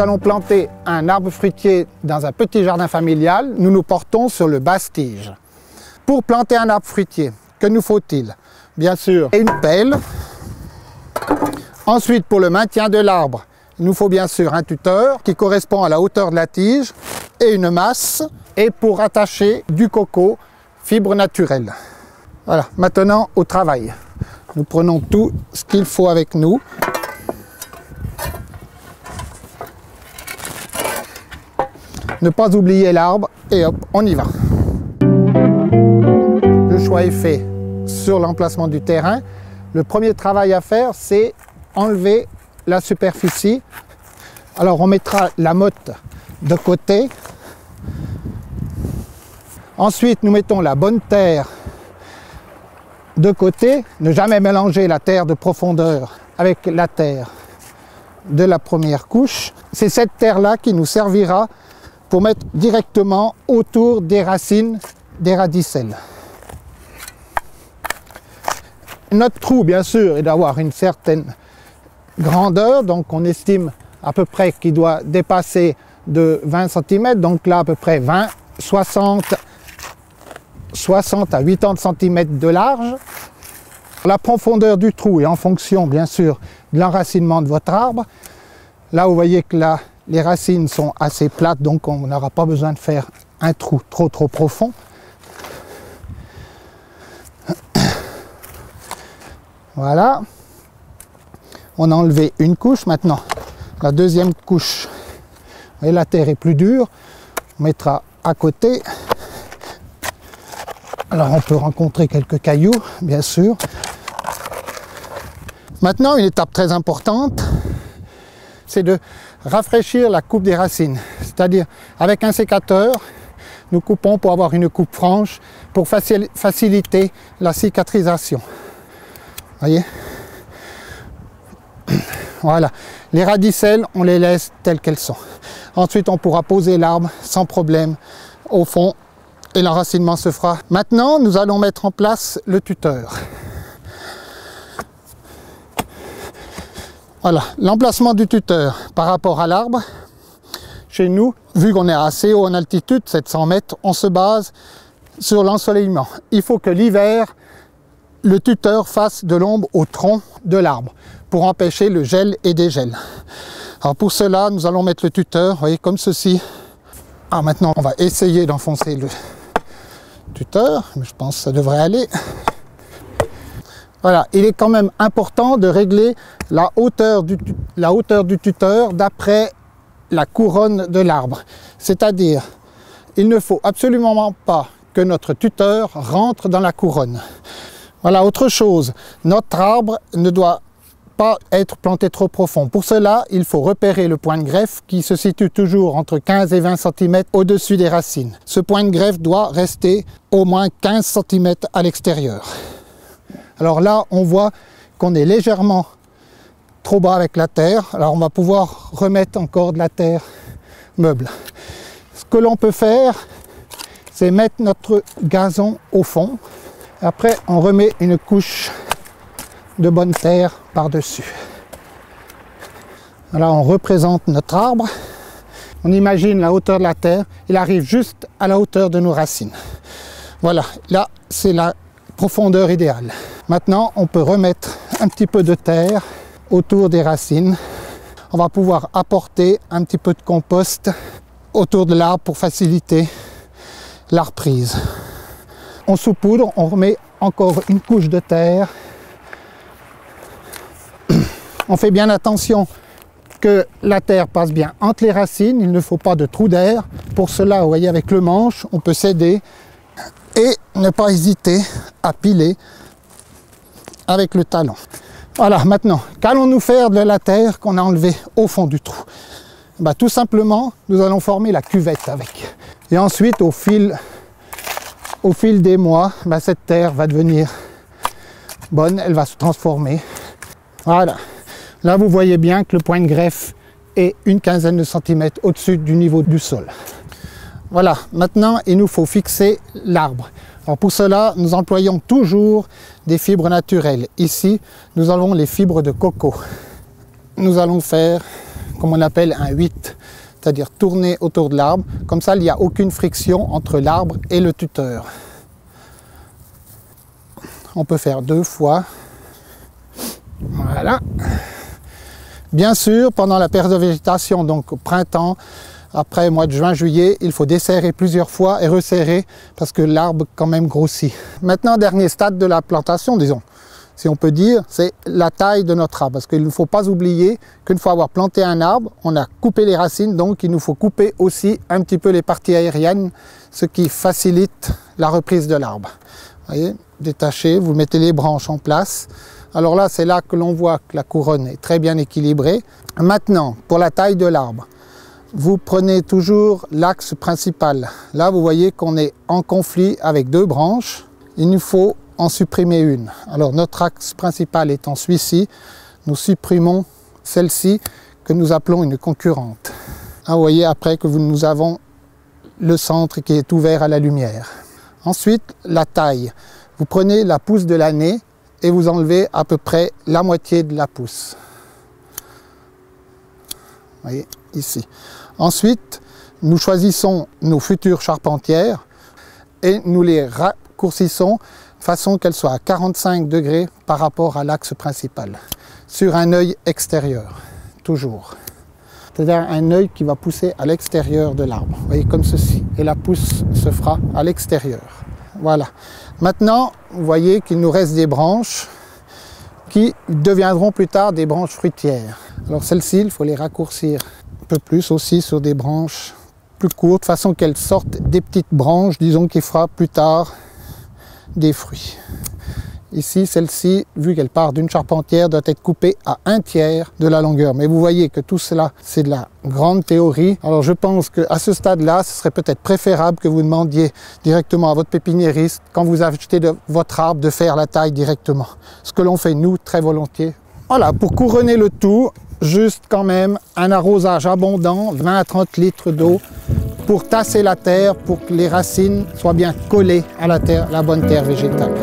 allons planter un arbre fruitier dans un petit jardin familial, nous nous portons sur le base-tige. Pour planter un arbre fruitier, que nous faut-il? Bien sûr, une pelle. Ensuite, pour le maintien de l'arbre, il nous faut bien sûr un tuteur qui correspond à la hauteur de la tige et une masse. Et pour attacher du coco, fibre naturelle. Voilà, maintenant au travail. Nous prenons tout ce qu'il faut avec nous. Ne pas oublier l'arbre et hop, on y va. Le choix est fait sur l'emplacement du terrain. Le premier travail à faire, c'est enlever la superficie. Alors on mettra la motte de côté. Ensuite, nous mettons la bonne terre de côté. Ne jamais mélanger la terre de profondeur avec la terre de la première couche. C'est cette terre-là qui nous servira pour mettre directement autour des racines des radicelles. Notre trou, bien sûr, est d'avoir une certaine grandeur, donc on estime à peu près qu'il doit dépasser de 20 cm, donc là à peu près 20, 60 à 80 cm de large. La profondeur du trou est en fonction, bien sûr, de l'enracinement de votre arbre. Là, vous voyez que là, les racines sont assez plates, donc on n'aura pas besoin de faire un trou trop profond. Voilà. On a enlevé une couche. Maintenant, la deuxième couche. Vous voyez, la terre est plus dure. On mettra à côté. Alors, on peut rencontrer quelques cailloux, bien sûr. Maintenant, une étape très importante, c'est de rafraîchir la coupe des racines. C'est-à-dire, avec un sécateur, nous coupons pour avoir une coupe franche, pour faciliter la cicatrisation. Voyez? Voilà. Les radicelles, on les laisse telles qu'elles sont. Ensuite, on pourra poser l'arbre sans problème au fond et l'enracinement se fera. Maintenant, nous allons mettre en place le tuteur. Voilà, l'emplacement du tuteur par rapport à l'arbre. Chez nous, vu qu'on est assez haut en altitude, 700 mètres, on se base sur l'ensoleillement. Il faut que l'hiver, le tuteur fasse de l'ombre au tronc de l'arbre pour empêcher le gel et dégel. Alors pour cela, nous allons mettre le tuteur, vous voyez, comme ceci. Alors maintenant, on va essayer d'enfoncer le tuteur. Je pense que ça devrait aller. Voilà, il est quand même important de régler la hauteur du tuteur d'après la couronne de l'arbre. C'est-à-dire, il ne faut absolument pas que notre tuteur rentre dans la couronne. Voilà, autre chose, notre arbre ne doit pas être planté trop profond. Pour cela, il faut repérer le point de greffe qui se situe toujours entre 15 et 20 cm au-dessus des racines. Ce point de greffe doit rester au moins 15 cm à l'extérieur. Alors là, on voit qu'on est légèrement trop bas avec la terre. Alors on va pouvoir remettre encore de la terre meuble. Ce que l'on peut faire, c'est mettre notre gazon au fond. Après, on remet une couche de bonne terre par-dessus. Voilà, on représente notre arbre. On imagine la hauteur de la terre. Il arrive juste à la hauteur de nos racines. Voilà, là, c'est la profondeur idéale. Maintenant, on peut remettre un petit peu de terre autour des racines. On va pouvoir apporter un petit peu de compost autour de l'arbre pour faciliter la reprise. On saupoudre, on remet encore une couche de terre. On fait bien attention que la terre passe bien entre les racines. Il ne faut pas de trou d'air. Pour cela, vous voyez, avec le manche, on peut s'aider et ne pas hésiter à piler avec le talon. Voilà, maintenant, qu'allons-nous faire de la terre qu'on a enlevée au fond du trou? Tout simplement, nous allons former la cuvette avec. Et ensuite, au fil des mois, cette terre va devenir bonne, elle va se transformer. Voilà. Là, vous voyez bien que le point de greffe est une quinzaine de centimètres au-dessus du niveau du sol. Voilà, maintenant, il nous faut fixer l'arbre. Alors pour cela, nous employons toujours des fibres naturelles. Ici, nous avons les fibres de coco. Nous allons faire comme on appelle un 8, c'est-à-dire tourner autour de l'arbre. Comme ça, il n'y a aucune friction entre l'arbre et le tuteur. On peut faire 2 fois. Voilà. Bien sûr, pendant la période de végétation, donc au printemps, après le mois de juin, juillet, il faut desserrer plusieurs fois et resserrer parce que l'arbre quand même grossit. Maintenant, dernier stade de la plantation, disons, si on peut dire, c'est la taille de notre arbre. Parce qu'il ne faut pas oublier qu'une fois avoir planté un arbre, on a coupé les racines, donc il nous faut couper aussi un petit peu les parties aériennes, ce qui facilite la reprise de l'arbre. Vous voyez, détachez, vous mettez les branches en place. Alors là, c'est là que l'on voit que la couronne est très bien équilibrée. Maintenant, pour la taille de l'arbre, vous prenez toujours l'axe principal. Là, vous voyez qu'on est en conflit avec 2 branches. Il nous faut en supprimer une. Alors, notre axe principal étant celui-ci, nous supprimons celle-ci que nous appelons une concurrente. Ah, vous voyez après que nous avons le centre qui est ouvert à la lumière. Ensuite, la taille. Vous prenez la pousse de l'année et vous enlevez à peu près la moitié de la pousse. Vous voyez, ici. Ensuite, nous choisissons nos futures charpentières et nous les raccourcissons de façon qu'elles soient à 45 degrés par rapport à l'axe principal, sur un œil extérieur, toujours. C'est-à-dire un œil qui va pousser à l'extérieur de l'arbre, vous voyez, comme ceci, et la pousse se fera à l'extérieur. Voilà. Maintenant, vous voyez qu'il nous reste des branches qui deviendront plus tard des branches fruitières. Alors celles-ci, il faut les raccourcir un peu plus aussi sur des branches plus courtes, de façon qu'elles sortent des petites branches, disons, qui fera plus tard des fruits. Ici, celle-ci, vu qu'elle part d'une charpentière, doit être coupée à 1/3 de la longueur. Mais vous voyez que tout cela, c'est de la grande théorie. Alors je pense qu'à ce stade-là, ce serait peut-être préférable que vous demandiez directement à votre pépiniériste, quand vous achetez votre arbre, de faire la taille directement. Ce que l'on fait, nous, très volontiers. Voilà, pour couronner le tout, juste quand même un arrosage abondant, 20 à 30 litres d'eau, pour tasser la terre, pour que les racines soient bien collées à la terre, la bonne terre végétale.